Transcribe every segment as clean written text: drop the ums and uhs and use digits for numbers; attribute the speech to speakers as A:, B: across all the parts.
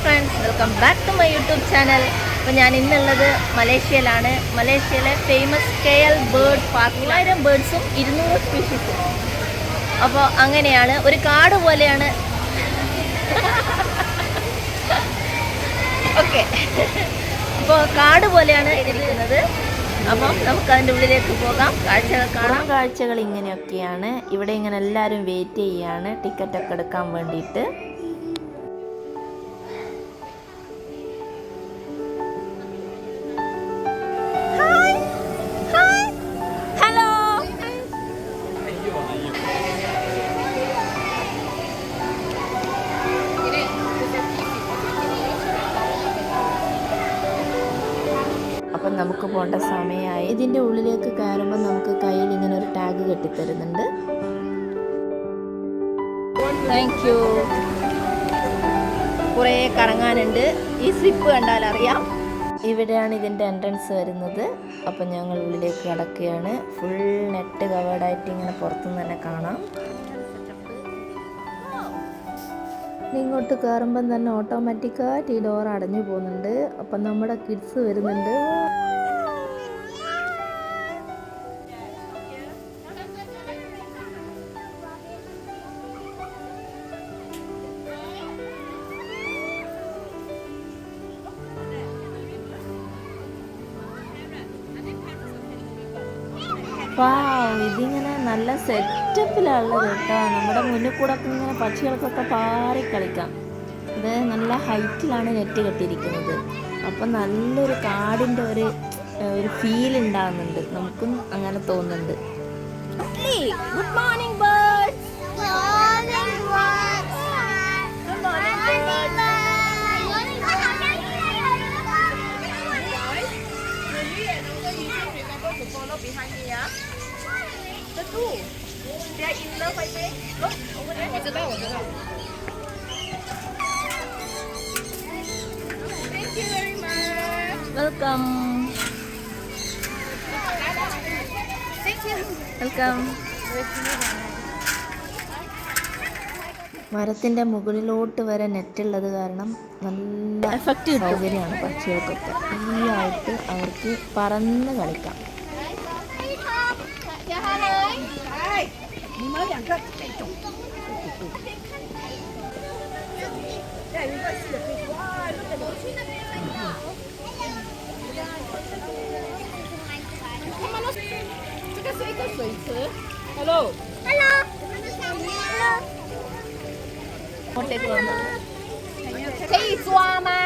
A: Friends, welcome back to my YouTube channel. അപ്പോൾ ഞാൻ ഇന്നുള്ളത് മലേഷ്യയിലാണ്. മലേഷ്യയിലെ ഫേമസ് KL ബേർഡ് പാർക്ക്. 1000 ബേർഡ്സും 200 സ്പീഷീസും. അപ്പോൾ അങ്ങനെയാണ്, ഒരു കാട് പോലെയാണ്. ഓക്കെ, അപ്പോൾ കാട് പോലെയാണ് ഇരിക്കുന്നത്. അപ്പോൾ നമുക്ക് അതിൻ്റെ ഉള്ളിലേക്ക് പോകാം, കാഴ്ചകൾ കാണാം. കാഴ്ചകൾ ഇങ്ങനെയൊക്കെയാണ്. ഇവിടെ ഇങ്ങനെ എല്ലാവരും വെയിറ്റ് ചെയ്യാണ് ടിക്കറ്റൊക്കെ എടുക്കാൻ വേണ്ടിയിട്ട്. അപ്പം നമുക്ക് പോകേണ്ട സമയമായി. ഇതിൻ്റെ ഉള്ളിലേക്ക് കയറുമ്പോൾ നമുക്ക് കയ്യിൽ ഇങ്ങനെ ഒരു ടാഗ് കെട്ടിത്തരുന്നുണ്ട്. Thank you. കുറേ കറങ്ങാനുണ്ട്. ഈ സ്ലിപ്പ് കണ്ടാൽ അറിയാം. ഇവിടെയാണ് ഇതിൻ്റെ എൻട്രൻസ് വരുന്നത്. അപ്പം ഞങ്ങൾ ഉള്ളിലേക്ക് കടക്കുകയാണ്. ഫുൾ നെറ്റ് കവേർഡായിട്ട് ഇങ്ങനെ പുറത്തുനിന്ന് തന്നെ കാണാം. ഇങ്ങോട്ട് കയറുമ്പം തന്നെ ഓട്ടോമാറ്റിക്കായിട്ട് ഈ ഡോർ അടഞ്ഞു പോകുന്നുണ്ട്. അപ്പം നമ്മുടെ കിഡ്സ് വരുന്നുണ്ട്. ഇതിങ്ങനെ നല്ല സെറ്റപ്പിലുള്ളത് കേട്ടോ. നമ്മുടെ മുന്നിൽ കൂടെ ഒക്കെ ഇങ്ങനെ പക്ഷികൾക്കൊക്കെ പാറി കളിക്കാം. ഇത് നല്ല ഹൈറ്റിലാണ് നെറ്റ് കെട്ടിയിരിക്കുന്നത്. അപ്പം നല്ലൊരു കാടിൻ്റെ ഒരു ഫീൽ ഉണ്ടാകുന്നുണ്ട്. നമുക്കും അങ്ങനെ തോന്നുന്നുണ്ട്. Good morning birds. Follow behind me, yeah. The two, they are in love, I think. Look over there. 我知道。Thank you very much. Welcome. Thank you. Welcome. മരത്തിൻ്റെ മുകളിലോട്ട് വരെ നെറ്റുള്ളത് കാരണം നല്ല സൗകര്യമാണ് പക്ഷികൾക്കൊക്കെ. ഫ്രീ ആയിട്ട് അവർക്ക് പറന്ന് കളിക്കാം. Hello. Hello. 可以抓吗？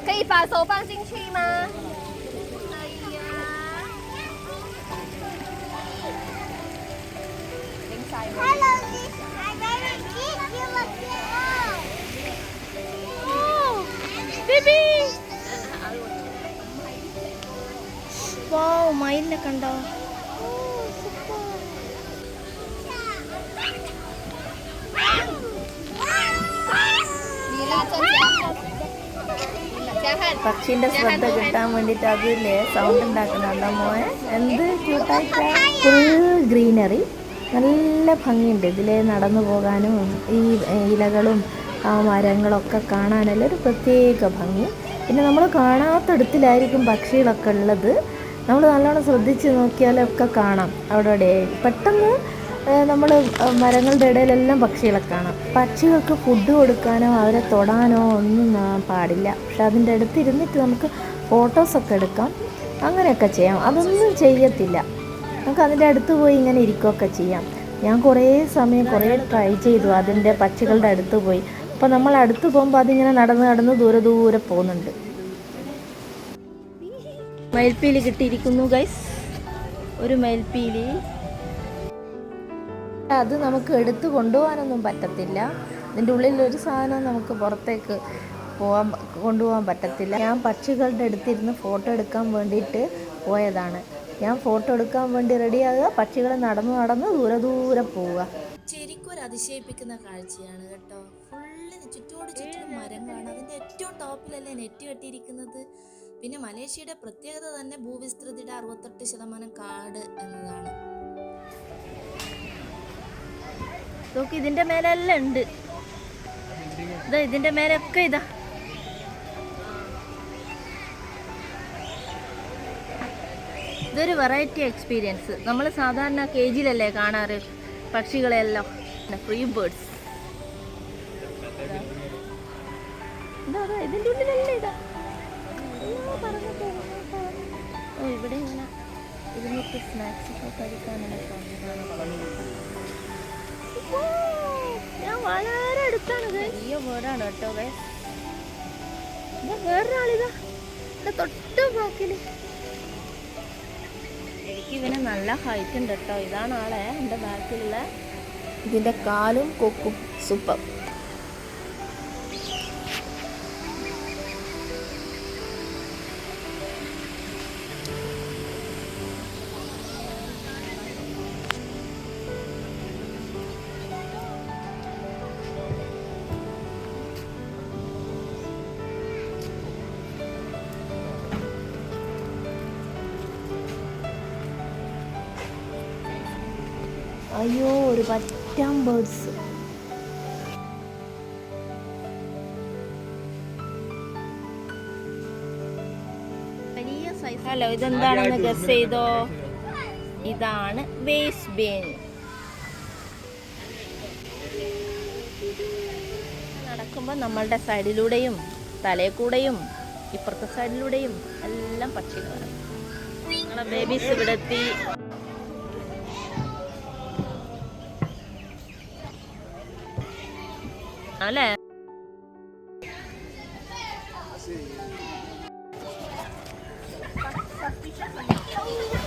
A: 可以把手放进去吗？可以呀。Hello, I'm very big. You look small. Oh, baby. Wow, മയിലിനെ കണ്ടോ? പക്ഷിന്റെ ശ്രദ്ധ കിട്ടാൻ വേണ്ടിയിട്ട് അതില്ലേ സൗണ്ട് ഉണ്ടാക്കുന്നുണ്ടോ മോനെ? എന്ത് ക്യൂട്ടായിട്ടാ. ഫുൾ ഗ്രീനറി, നല്ല ഭംഗിയുണ്ട്. ഇതിലെ നടന്നു പോകാനും ഈ ഇലകളും ആ മരങ്ങളൊക്കെ കാണാനെല്ലാം ഒരു പ്രത്യേക ഭംഗി. പിന്നെ നമ്മൾ കാണാത്തടത്തിലായിരിക്കും പക്ഷികളൊക്കെ ഉള്ളത്. നമ്മൾ നല്ലോണം ശ്രദ്ധിച്ച് നോക്കിയാലൊക്കെ കാണാം. അവിടെ പെട്ടെന്ന് നമ്മൾ മരങ്ങളുടെ ഇടയിലെല്ലാം പക്ഷികളെ കാണാം. പക്ഷികൾക്ക് ഫുഡ് കൊടുക്കാനോ അവരെ തൊടാനോ ഒന്നും പാടില്ല. പക്ഷെ അതിൻ്റെ അടുത്തിരുന്നിട്ട് നമുക്ക് ഫോട്ടോസൊക്കെ എടുക്കാം, അങ്ങനെയൊക്കെ ചെയ്യാം. അതൊന്നും ചെയ്യത്തില്ല. നമുക്ക് അതിൻ്റെ അടുത്ത് പോയി ഇങ്ങനെ ഇരിക്കുകയൊക്കെ ചെയ്യാം. ഞാൻ കുറേ സമയം ട്രൈ ചെയ്തു അതിൻ്റെ പക്ഷികളുടെ അടുത്ത് പോയി. അപ്പോൾ നമ്മൾ അടുത്ത് പോകുമ്പോൾ അതിങ്ങനെ നടന്ന് ദൂരെ പോകുന്നുണ്ട്. മയിൽപ്പീലി കിട്ടിയിരിക്കുന്നു ഗൈസ്, ഒരു മയിൽപ്പീലി. അത് നമുക്ക് എടുത്ത് കൊണ്ടുപോകാനൊന്നും പറ്റത്തില്ല. ഇതിൻ്റെ ഉള്ളിലൊരു സാധനം നമുക്ക് പുറത്തേക്ക് കൊണ്ടുപോകാൻ പറ്റത്തില്ല. ഞാൻ പക്ഷികളുടെ അടുത്തിരുന്ന് ഫോട്ടോ എടുക്കാൻ വേണ്ടിയിട്ട് പോയതാണ്. ഞാൻ ഫോട്ടോ എടുക്കാൻ വേണ്ടി റെഡിയാകുക, പക്ഷികൾ നടന്ന് ദൂരെ പോവുക. ശരിക്കും ഒരു അതിശയിപ്പിക്കുന്ന കാഴ്ചയാണ് കേട്ടോ. ഫുള്ളിന് ചുറ്റും മരങ്ങളാണ്. അതിൻ്റെ ഏറ്റവും ടോപ്പിലല്ലേ നെറ്റ് കെട്ടിയിരിക്കുന്നത്. പിന്നെ മലേഷ്യയുടെ പ്രത്യേകത തന്നെ ഭൂവിസ്തൃതിയുടെ 68% കാട് എന്നതാണ്. നോക്കി ഇതിൻ്റെ മേലെല്ലാം ഉണ്ട്. ഇതാ ഇതിൻ്റെ മേലൊക്കെ ഇതാ ഇതൊരു വെറൈറ്റി എക്സ്പീരിയൻസ്. നമ്മൾ സാധാരണ കേജിലല്ലേ കാണാറ് പക്ഷികളെല്ലാം. ഫ്രീ ബേർഡ്സ് ഇതാ ഇതിൻ്റെ ഉള്ളിലല്ലേ ഇതാ. ഓ ഇവിടെ ഇങ്ങനെ ഇരുന്നിട്ട് സ്നാക്സ് ഒക്കെ കഴിക്കാനുള്ള ഞാൻ വളരെ അടുത്താണ്. വലിയ ബേർഡാണ് കേട്ടോ. വേറൊരാളിതാ തൊട്ട് ബാക്കില്. എനിക്ക് ഇവന് നല്ല ഹൈറ്റ് ഉണ്ട് കേട്ടോ. ഇതാണ് ആളെ എൻ്റെ ബാക്കിലുള്ള. ഇതിൻ്റെ കാലും കൊക്കും സൂപ്പർ. അയ്യോ ഒരു പറ്റാം ബേർഡ്സ്. ഹലോ, ഇതെന്താണെന്ന് ഗസ് ചെയ്തോ? ഇതാണ് വേസ്റ്റ് ബിൻ. നടക്കുമ്പോൾ നമ്മളുടെ സൈഡിലൂടെയും തലയിൽ ഇപ്പുറത്തെ സൈഡിലൂടെയും എല്ലാം പക്ഷികളാണ്. ഞങ്ങളെ ബേബീസ് ഇവിടെ എത്തി. അല്ലേ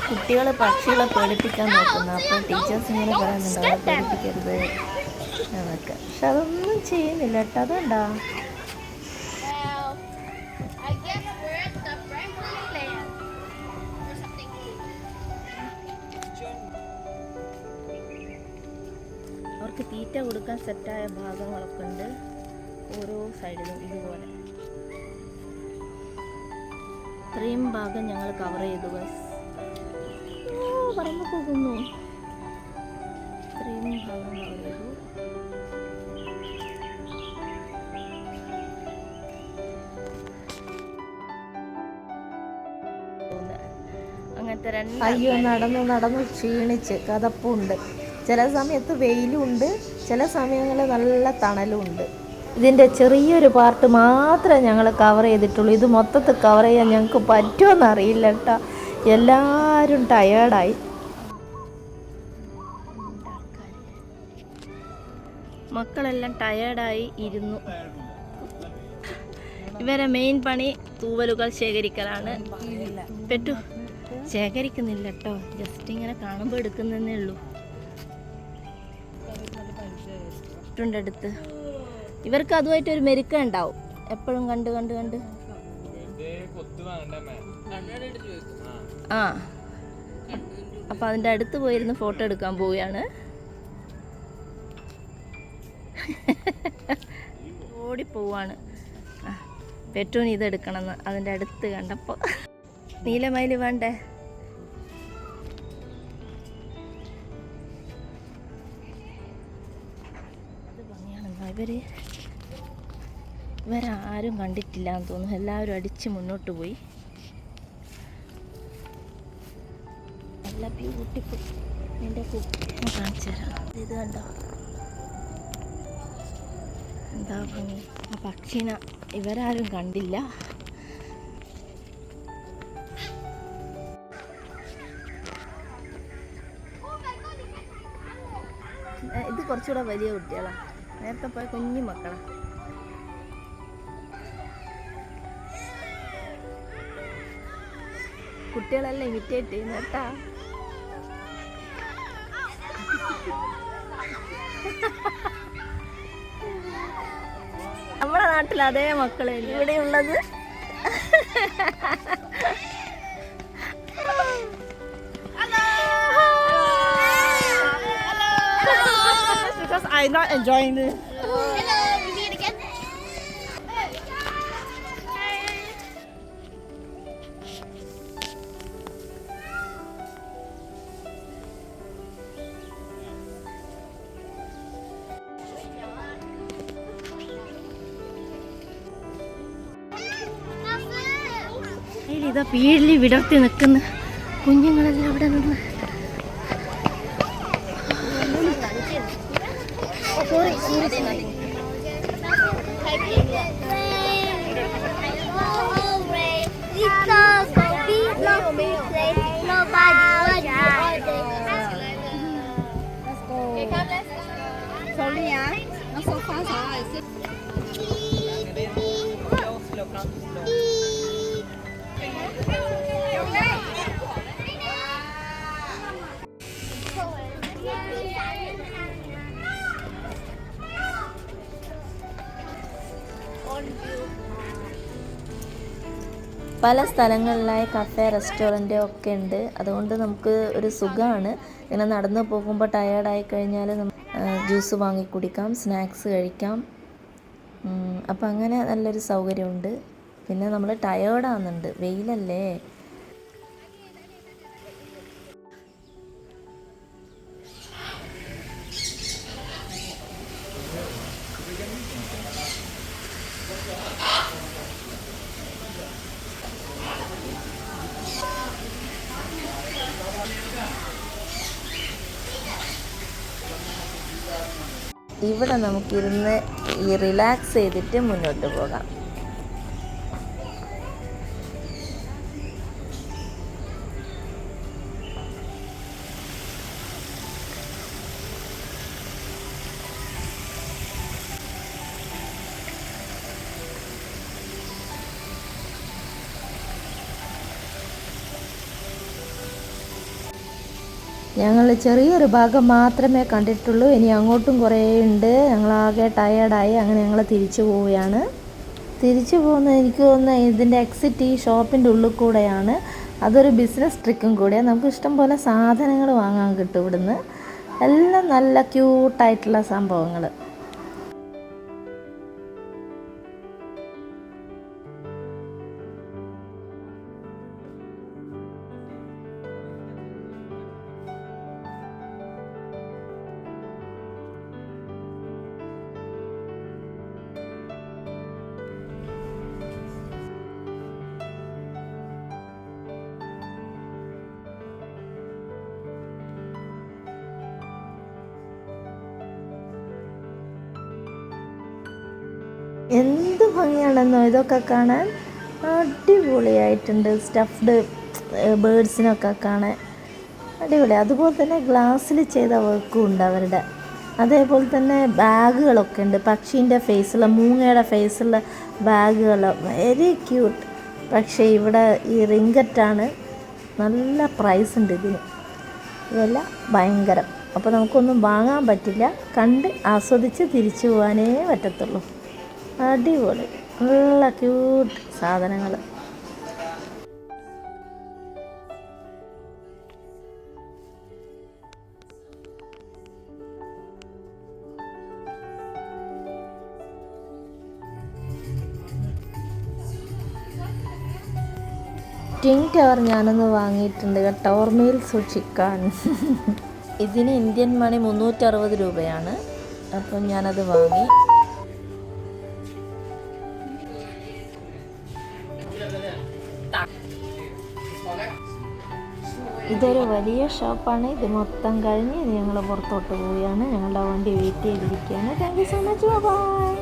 A: കുട്ടികൾ പക്ഷികളെ പേടിപ്പിക്കാൻ നോക്കുന്നു. അപ്പോൾ ടീച്ചേഴ്സ് ഇങ്ങനെ പറയുന്നുണ്ട് അവരെ പേടിപ്പിക്കരുത് എന്നൊക്കെ. പക്ഷെ അതൊന്നും ചെയ്യുന്നില്ല കേട്ടോ. അതുകൊണ്ടാ അവർക്ക് തീറ്റ കൊടുക്കാൻ സെറ്റായ ഭാഗങ്ങളൊക്കെ ഉണ്ട് ഓരോ സൈഡിലും. ഇതുപോലെ ഇത്രയും ഭാഗം ഞങ്ങൾ കവർ ചെയ്തു. ബസ് പറന്നു പോകുന്നു. ഇത്രയും ഭാഗം കവർ ചെയ്തു. അങ്ങനത്തെ രണ്ട്. അയ്യോ നടന്ന് ക്ഷീണിച്ച് കഥപ്പുണ്ട്. ചില സമയത്ത് വെയിലുണ്ട്, ചില സമയങ്ങളിൽ നല്ല തണലുണ്ട്. ഇതിൻ്റെ ചെറിയൊരു പാർട്ട് മാത്രമേ ഞങ്ങൾ കവർ ചെയ്തിട്ടുള്ളൂ. ഇത് മൊത്തത്തിൽ കവർ ചെയ്യാൻ ഞങ്ങൾക്ക് പറ്റുമെന്ന് അറിയില്ല കേട്ടോ. എല്ലാവരും ടയേർഡായി. മക്കളെല്ലാം ടയേർഡായി ഇരുന്നു. ഇവരെ മെയിൻ പണി തൂവലുകൾ ശേഖരിക്കലാണ്. പെട്ടു ശേഖരിക്കുന്നില്ല കേട്ടോ, ജസ്റ്റ് ഇങ്ങനെ കാണുമ്പോൾ എടുക്കുന്നതേ ഉള്ളൂ. അടുത്ത് ഇവർക്ക് അതുമായിട്ടൊരു മെരുക്ക ഉണ്ടാവും എപ്പോഴും കണ്ട് ആ. അപ്പം അതിൻ്റെ അടുത്ത് പോയിരുന്ന് ഫോട്ടോ എടുക്കാൻ പോവുകയാണ്. ഓടിപ്പോവാണ്. പെട്രോന് ഇതെടുക്കണമെന്ന് അതിൻ്റെ അടുത്ത് കണ്ടപ്പോൾ. നീലമയിൽ വേണ്ടേ? ഇവരാരും കണ്ടിട്ടില്ല എന്ന് തോന്നുന്നു. എല്ലാവരും അടിച്ച് മുന്നോട്ട് പോയി. നല്ല ബ്യൂട്ടിഫുൾ. എൻ്റെ കുട്ടി കാണിച്ചു തരാം. ഇത് കണ്ടോ എന്താ ഭംഗി. ആ പക്ഷിനെ ഇവരാരും കണ്ടില്ല. ഇത് കുറച്ചുകൂടെ വലിയ കുട്ടികളാണ്. നേരത്തെ പോയ കുഞ്ഞു മക്കളാണ്. കുട്ടികളെല്ലാം ഇമിറ്റേറ്റ് ചെയ്യുന്ന കേട്ടാ. നമ്മുടെ നാട്ടിൽ അതേ മക്കളെ ഇവിടെ ഉള്ളത്. Because I'm not enjoying this. Hello, we meet again. ഇതാ പീഴിൽ വിടർത്തി നിൽക്കുന്നു. കുഞ്ഞുങ്ങളെല്ലാം അവിടെ നിന്ന് പല സ്ഥലങ്ങളിലായി കഫേ റെസ്റ്റോറൻറ്റ് ഒക്കെ ഉണ്ട്. അതുകൊണ്ട് നമുക്ക് ഒരു സുഖമാണ്. ഇങ്ങനെ നടന്നു പോകുമ്പോൾ ടയേർഡായി കഴിഞ്ഞാൽ ജ്യൂസ് വാങ്ങി കുടിക്കാം, സ്നാക്സ് കഴിക്കാം. അപ്പം അങ്ങനെ നല്ലൊരു സൗകര്യമുണ്ട്. പിന്നെ നമ്മൾ ടയേർഡാകുന്നുണ്ട്, വെയിലല്ലേ. ഇവിടെ നമുക്കിരുന്ന് ഈ റിലാക്സ് ചെയ്തിട്ട് മുന്നോട്ട് പോകാം. ഞങ്ങൾ ചെറിയൊരു ഭാഗം മാത്രമേ കണ്ടിട്ടുള്ളൂ. ഇനി അങ്ങോട്ടും കുറേ ഉണ്ട്. ഞങ്ങളാകെ ടയേർഡായി. അങ്ങനെ ഞങ്ങൾ തിരിച്ചു പോവുകയാണ്. തിരിച്ചു പോകുന്നത് എനിക്ക് തോന്നുന്നത് ഇതിൻ്റെ എക്സിറ്റ് ഈ ഷോപ്പിൻ്റെ ഉള്ളിൽ കൂടെയാണ്. അതൊരു ബിസിനസ് ട്രിക്കും കൂടെയാണ്. നമുക്ക് ഇഷ്ടം പോലെ സാധനങ്ങൾ വാങ്ങാൻ കിട്ടും ഇവിടുന്ന്. എല്ലാം നല്ല ക്യൂട്ടായിട്ടുള്ള സംഭവങ്ങൾ. എന്ത് ഭംഗിയാണെന്നോ ഇതൊക്കെ കാണാൻ. അടിപൊളിയായിട്ടുണ്ട്. സ്റ്റഫ്ഡ് ബേഡ്സിനൊക്കെ കാണാൻ അടിപൊളി. അതുപോലെ തന്നെ ഗ്ലാസ്സിൽ ചെയ്ത വർക്കും ഉണ്ട് അവരുടെ. അതേപോലെ തന്നെ ബാഗുകളൊക്കെ ഉണ്ട്. പക്ഷീൻ്റെ ഫേസുള്ള, മൂങ്ങയുടെ ഫേസുള്ള ബാഗുകൾ, വെരി ക്യൂട്ട്. പക്ഷേ ഇവിടെ ഈ റിങ്കറ്റാണ്. നല്ല പ്രൈസ് ഉണ്ട് ഇതിന്. ഇതെല്ലാം ഭയങ്കരം. അപ്പോൾ നമുക്കൊന്നും വാങ്ങാൻ പറ്റില്ല. കണ്ട് ആസ്വദിച്ച് തിരിച്ചു പോകാനേ പറ്റത്തുള്ളൂ. അടിപൊളി, നല്ല ക്യൂട്ട് സാധനങ്ങൾ. ടിങ് ടവർ ഞാനൊന്ന് വാങ്ങിയിട്ടുണ്ട് കേട്ടോ. ഓർമ്മയിൽ സൂക്ഷിക്കാൻ. ഇതിന് ഇന്ത്യൻ മണി 360 രൂപയാണ്. അപ്പം ഞാനത് വാങ്ങി. ഇതൊരു വലിയ ഷോപ്പാണ്. ഇത് മൊത്തം കഴിഞ്ഞ് ഞങ്ങൾ പുറത്തോട്ട് പോവുകയാണ്. ഞങ്ങളുടെ വണ്ടി വെയിറ്റ് ചെയ്തിരിക്കുകയാണ്. Thank you so much. By.